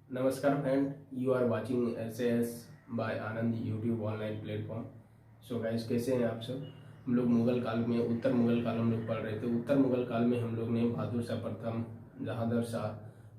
नमस्कार friend, you are watching SAS by Anand YouTube online platform. So guys, कैसे हैं आप सब। हम लोग मुगल काल में उत्तर मुगल काल हम लोग पढ़ रहे थे। उत्तर मुगल काल में हम लोग ने बहादुर शाह प्रथम, जहांगीर शाह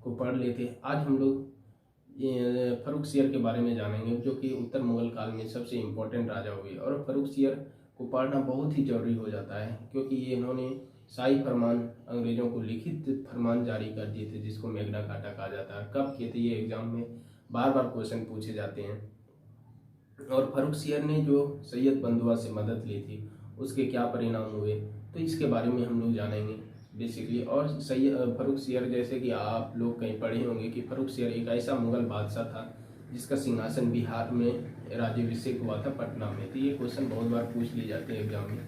को पढ़ लिए थे। आज हम लोग फर्रुखसियर के बारे में जानेंगे, जो कि उत्तर मुगल काल में सबसे इम्पोर्टेंट राजा हुए। और फर्रुखसियर को पढ़ना बहुत ही जरूरी हो जाता है, क्योंकि ये इन्होंने शाही फरमान, अंग्रेजों को लिखित फरमान जारी कर दिए थे, जिसको मैग्ना कार्टा कहा जाता है। कब किए थे ये एग्जाम में बार बार क्वेश्चन पूछे जाते हैं। और फर्रुखसियर ने जो सैयद बंधुआ से मदद ली थी, उसके क्या परिणाम हुए, तो इसके बारे में हम लोग जानेंगे बेसिकली। और सैयद फर्रुखसियर, जैसे कि आप लोग कहीं पढ़े होंगे कि फर्रुखसियर एक ऐसा मुगल बादशाह था जिसका सिंहासन बिहार में राज्याभिषेक हुआ था, पटना में। तो ये क्वेश्चन बहुत बार पूछ लिए जाते हैं एग्जाम में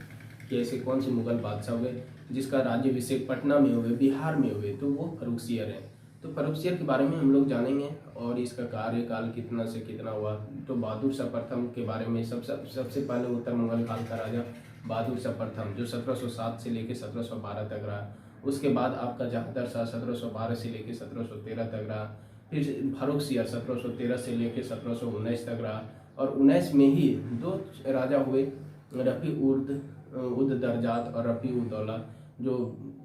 कि ऐसे कौन से मुगल बादशाह हुए जिसका राज्याभिषेक पटना में हुए, बिहार में हुए, तो वो फर्रुखसियर है। तो फर्रुखसियर के बारे में हम लोग जानेंगे और इसका कार्यकाल कितना से कितना हुआ। तो बहादुर शाह प्रथम के बारे में सबसे पहले उत्तर मुगल काल का राजा बहादुर शाह प्रथम, जो 1707 से लेकर 1712 तक रहा। उसके बाद आपका जहांगीर शाह 1712 से लेकर 1713 तक रहा। फिर फर्रुखसियर 1713 से लेकर 1719 तक रहा। और 19 में ही दो राजा हुए, रफ़ी उद दरजात और रफ़ी उद दौला, जो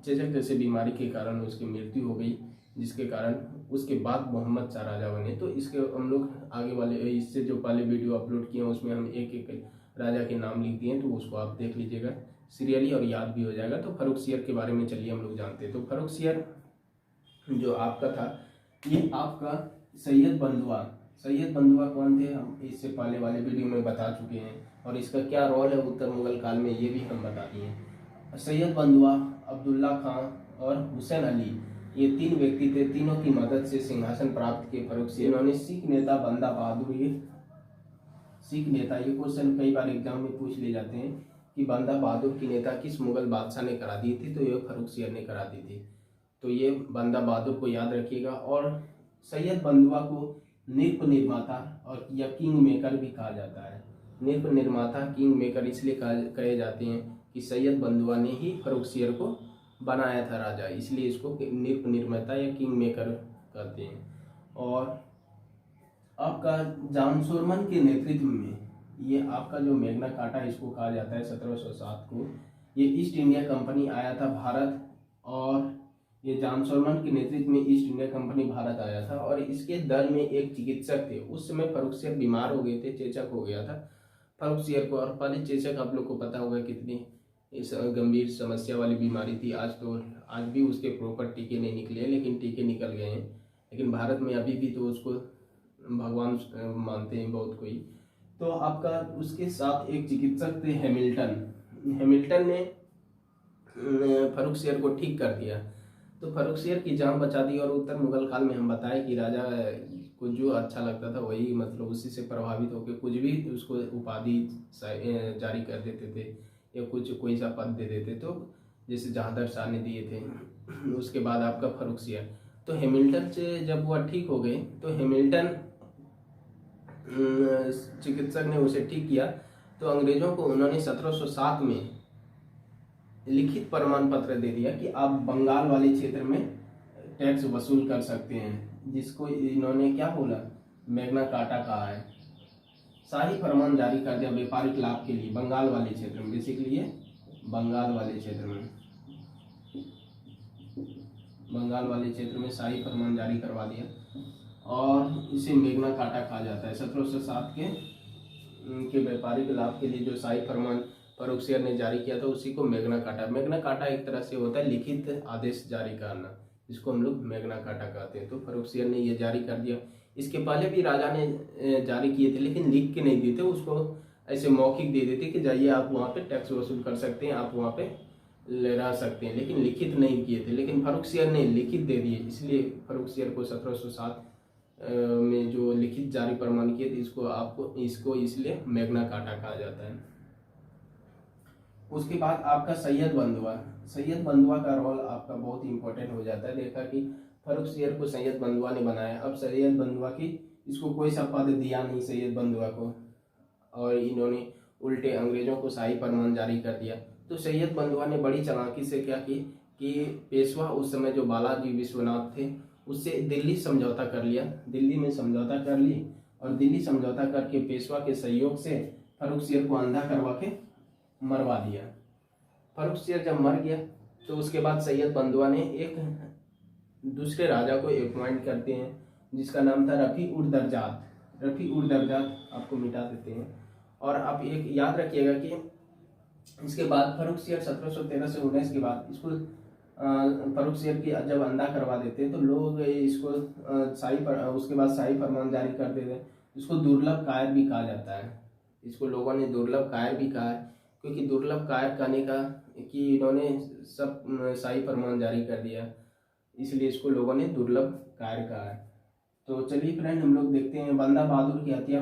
चेचक जैसे बीमारी के कारण उसकी मृत्यु हो गई, जिसके कारण उसके बाद मोहम्मद शाह राजा बने। तो इसके हम लोग आगे वाले, इससे जो पहले वीडियो अपलोड किए हैं उसमें हम एक एक राजा के नाम लिख दिए हैं, तो उसको आप देख लीजिएगा सीरियली और याद भी हो जाएगा। तो फर्रुखसियर के बारे में चलिए हम लोग जानते हैं। तो फर्रुखसियर जो आपका था, ये आपका सैयद बंधुआ कौन थे, हम इससे पहले वाले वीडियो में बता चुके हैं। और इसका क्या रोल है उत्तर मुगल काल में, ये भी हम बता दिए। सैयद बंधुआ, अब्दुल्ला खां और हुसैन अली, ये तीन व्यक्ति थे। तीनों की मदद से सिंहासन प्राप्त किए फर्रुखसियर। इन्होंने सिख नेता बंदा बहादुर, ये सिख नेता, ये क्वेश्चन कई बार एग्जाम में पूछ ले जाते हैं कि बंदा बहादुर की नेता किस मुगल बादशाह ने करा दी थी, तो ये फर्रुखसियर ने करा दी थी। तो ये बंदा बहादुर को याद रखिएगा। और सैयद बंधुआ को नृप निर्माता और या किंग मेकर भी कहा जाता है। नृप निर्माता, किंग मेकर इसलिए कहे जाते हैं कि सैयद बंधुआ ने ही फर्रुखसियर को बनाया था राजा, इसलिए इसको नृप निर्माता या किंग मेकर कहते हैं। और आपका जामशोरमन के नेतृत्व में ये आपका जो मैग्ना कार्टा इसको कहा जाता है 1707 को, ये ईस्ट इंडिया कंपनी आया था भारत। और ये जामशोरमन के नेतृत्व में ईस्ट इंडिया कंपनी भारत आया था। और इसके दल में एक चिकित्सक थे। उस समय फर्रुखसियर बीमार हो गए थे, चेचक हो गया था फर्रुखसियर को। और पहले चेचक आप लोग को पता होगा कितनी इस गंभीर समस्या वाली बीमारी थी। आज भी उसके प्रॉपर टीके नहीं निकले हैं, लेकिन टीके निकल गए हैं। लेकिन भारत में अभी भी तो उसको भगवान मानते हैं बहुत कोई। तो आपका उसके साथ एक चिकित्सक थे हेमिल्टन ने फर्रुखसियर को ठीक कर दिया। तो फर्रुखसियर की जान बचा दी। और उत्तर मुगल काल में हम बताए कि राजा को जो अच्छा लगता था वही, मतलब उसी से प्रभावित होकर कुछ भी उसको उपाधि जारी कर देते थे या कोई सा पद दे देते। तो जैसे जहांगीर शाह ने दिए थे। उसके बाद आपका फर्रुखसियर, तो हेमिल्टन से जब वह ठीक हो गए, तो हेमिल्टन चिकित्सक ने उसे ठीक किया। तो अंग्रेजों को उन्होंने 1707 में लिखित प्रमाण पत्र दे दिया कि आप बंगाल वाले क्षेत्र में टैक्स वसूल कर सकते हैं, जिसको इन्होंने क्या बोला, मैग्ना कार्टा कहा है। शाही फरमान जारी कर दिया व्यापारिक लाभ के लिए बंगाल वाले क्षेत्र में। बेसिकली ये बंगाल वाले क्षेत्र में शाही फरमान जारी करवा दिया। और इसे मैग्ना कार्टा कहा जाता है। 1707 के व्यापारिक लाभ के लिए जो शाही फरमान फर्रुखसियर ने जारी किया था, उसी को मैग्ना कार्टा एक तरह से होता है लिखित आदेश जारी करना, जिसको हम लोग मैग्ना कार्टा कहते हैं। तो फर्रुखसियर ने ये जारी कर दिया। इसके पहले भी राजा ने जारी किए थे, लेकिन लिख के नहीं देते, उसको ऐसे मौखिक दे देते कि जाइए आप वहाँ पे टैक्स वसूल कर सकते हैं, आप वहाँ पे रह सकते हैं, लेकिन लिखित नहीं किए थे। लेकिन फर्रुखसियर ने लिखित दे दिए, इसलिए फर्रुखसियर को 1707 में जो लिखित जारी प्रमाण किए थे, इसको इसलिए मैग्ना कार्टा कहा जाता है। उसके बाद आपका सैयद बंधुआ का रोल आपका बहुत इंपॉर्टेंट हो जाता है। देखा कि फर्रुखसियर को सैयद बंधुआ ने बनाया। अब सैयद बंधुआ की इसको कोई सा पद दिया नहीं सैयद बंधुआ को, और इन्होंने उल्टे अंग्रेजों को शाही फरमान जारी कर दिया। तो सैयद बंधुआ ने बड़ी चालाकी से क्या की कि पेशवा उस समय जो बालाजी विश्वनाथ थे, उससे दिल्ली समझौता कर लिया, दिल्ली में समझौता कर ली और दिल्ली समझौता करके पेशवा के सहयोग से फर्रुखसियर को अंधा करवा के मरवा दिया। फर्रुखसियर जब मर गया तो उसके बाद सैयद बंधुआ ने एक दूसरे राजा को अपॉइंट करते हैं जिसका नाम था रफ़ी उर दर्जात। रफ़ी उर दर्जात आपको मिटा देते हैं। और आप एक याद रखिएगा कि इसके बाद फर्रुखसियर 1713 से 19 के बाद इसको फर्रुखसियर की जब अंधा करवा देते हैं तो लोग इसको उसके बाद शाही फरमान जारी कर देते हैं। इसको दुर्लभ कायर भी कहा जाता है। इसको लोगों ने दुर्लभ कायर भी कहा है क्योंकि दुर्लभ कायर कहने का कि इन्होंने सब शाही फरमान जारी कर दिया, इसलिए इसको लोगों ने दुर्लभ कायर कहा है। तो चलिए फ्रेंड, हम लोग देखते हैं बंदा बहादुर की हत्या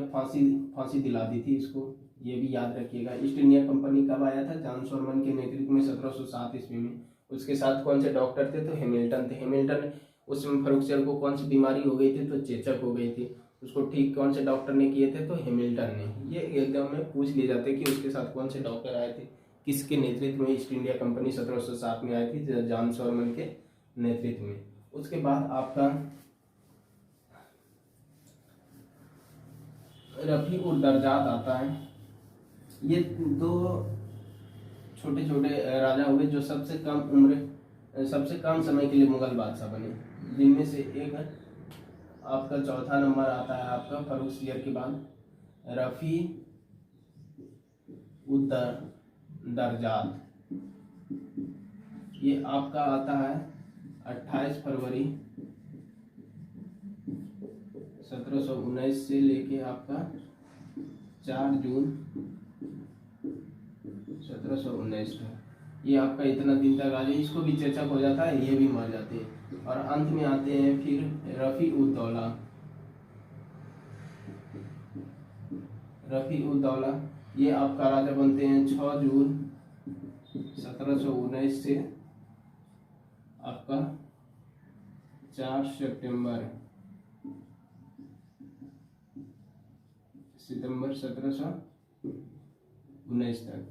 फांसी दिला दी थी इसको, ये भी याद रखिएगा। ईस्ट इंडिया कंपनी कब आया था? जॉन शोरमैन के नेतृत्व में 1707 ईस्वी में। उसके साथ कौन से डॉक्टर थे? तो हैमिल्टन थे। हैमिल्टन उसमें फर्रुखसियर को कौन सी बीमारी हो गई थी? तो चेचक हो गई थी। उसको ठीक कौन से डॉक्टर ने किए थे? तो हैमिल्टन ने। ये एकदम में पूछ लिए जाते कि उसके साथ कौन से डॉक्टर आए थे, किसके नेतृत्व में ईस्ट इंडिया कंपनी 1707 में आई थी? जॉन शोरमैन के नेतृत्व में। उसके बाद आपका रफ़ी उर दर्जात आता है। ये दो छोटे छोटे राजा हुए जो सबसे कम समय के लिए मुगल बादशाह बने, जिनमें से एक आपका चौथा नंबर आता है आपका फर्रुखसियर के बाद रफ़ी उर दर्जात। ये आपका आता है 28 फरवरी 1719 से लेके आपका 4 जून 1719 तक। ये आपका इतना दिन तक आ जाए। इसको भी चेचक हो जाता है, ये भी मर जाते हैं। और अंत में आते हैं फिर रफ़ी उद दौला। रफ़ी उद दौला ये आपका राजा बनते हैं 6 जून 1719 से आपका 4 सितंबर 1719 तक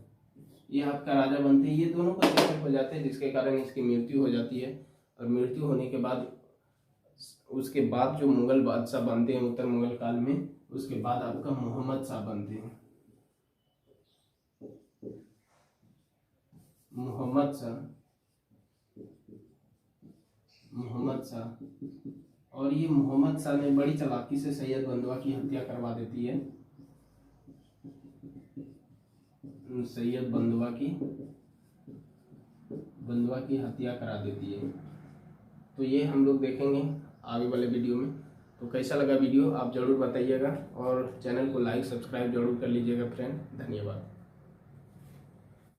ये आपका राजा बनते हैं। ये दोनों का चेचक हो जाते हैं जिसके कारण इसकी मृत्यु हो जाती है। और मृत्यु होने के बाद उसके बाद जो मुगल बादशाह बनते हैं उत्तर मुगल काल में, उसके बाद आपका मोहम्मद शाह बनते हैं। मोहम्मद शाह। और ये मोहम्मद शाह ने बड़ी चालाकी से सैयद बंधुआ की हत्या करवा देती है। सैयद बंधुआ की हत्या करा देती है। तो ये हम लोग देखेंगे आगे वाले वीडियो में। तो कैसा लगा वीडियो आप जरूर बताइएगा और चैनल को लाइक सब्सक्राइब जरूर कर लीजिएगा फ्रेंड। धन्यवाद।